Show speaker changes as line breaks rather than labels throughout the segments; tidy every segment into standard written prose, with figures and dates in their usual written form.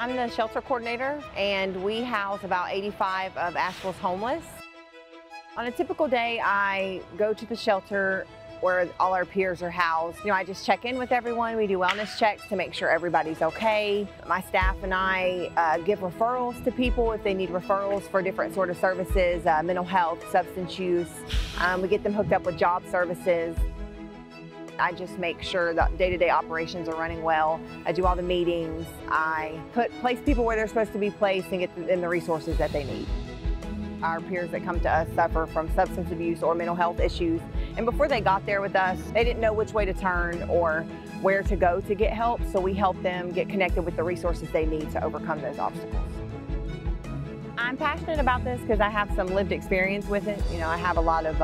I'm the shelter coordinator, and we house about 85 of Asheville's homeless. On a typical day, I go to the shelter where all our peers are housed. I just check in with everyone. We do wellness checks to make sure everybody's okay. My staff and I give referrals to people if they need referrals for different sort of services, mental health, substance use. We get them hooked up with job services. I just make sure that day-to-day operations are running well. I do all the meetings. I place people where they're supposed to be placed and get them the resources that they need. Our peers that come to us suffer from substance abuse or mental health issues, and before they got there with us, they didn't know which way to turn or where to go to get help, so we help them get connected with the resources they need to overcome those obstacles. I'm passionate about this because I have some lived experience with it. I have a lot of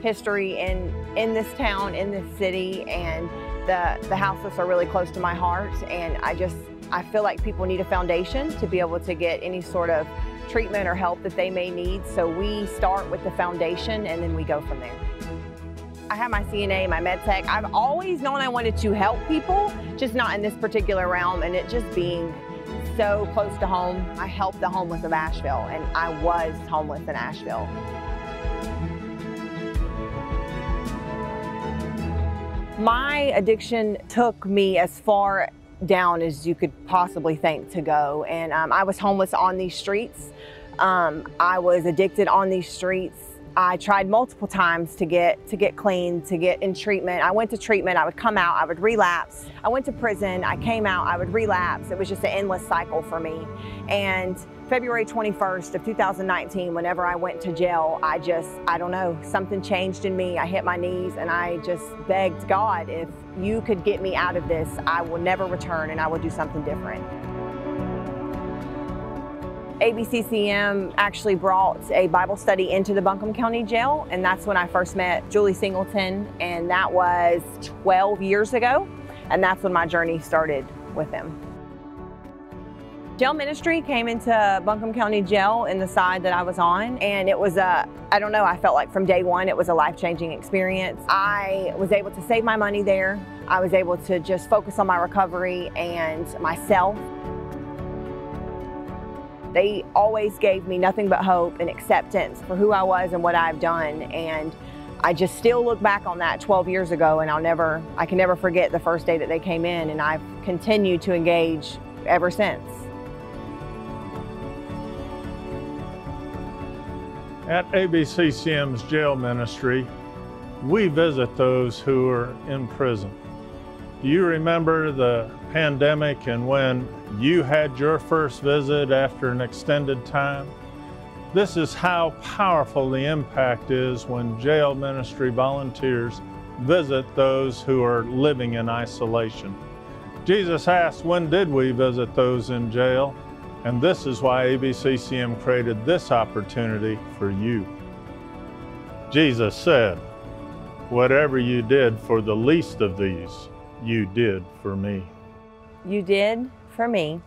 history in this town, in this city, and the houseless are really close to my heart, and I feel like people need a foundation to be able to get any sort of treatment or help that they may need. So we start with the foundation and then we go from there. I have my CNA, my med tech. I've always known I wanted to help people, just not in this particular realm, and it just being so close to home. I helped the homeless of Asheville, and I was homeless in Asheville. My addiction took me as far down as you could possibly think to go, and I was homeless on these streets. I was addicted on these streets. I tried multiple times to get clean, to get in treatment. I went to treatment, I would come out, I would relapse. I went to prison, I came out, I would relapse. It was just an endless cycle for me. And February 21st of 2019, whenever I went to jail, I don't know, something changed in me. I hit my knees and I just begged God, if you could get me out of this, I will never return and I will do something different. ABCCM actually brought a Bible study into the Buncombe County Jail, and that's when I first met Julie Singleton, and that was 12 years ago, and that's when my journey started with him. Jail ministry came into Buncombe County Jail in the side that I was on, and it was I don't know, I felt like from day one it was a life-changing experience. I was able to save my money there. I was able to just focus on my recovery and myself. They always gave me nothing but hope and acceptance for who I was and what I've done, and I just still look back on that 12 years ago, and I can never forget the first day that they came in, and I've continued to engage ever since.
At ABCCM's jail ministry, we visit those who are in prison. Do you remember the pandemic and when you had your first visit after an extended time? This is how powerful the impact is when jail ministry volunteers visit those who are living in isolation. Jesus asked, when did we visit those in jail? And this is why ABCCM created this opportunity for you. Jesus said, whatever you did for the least of these, you did for me.
You did for me.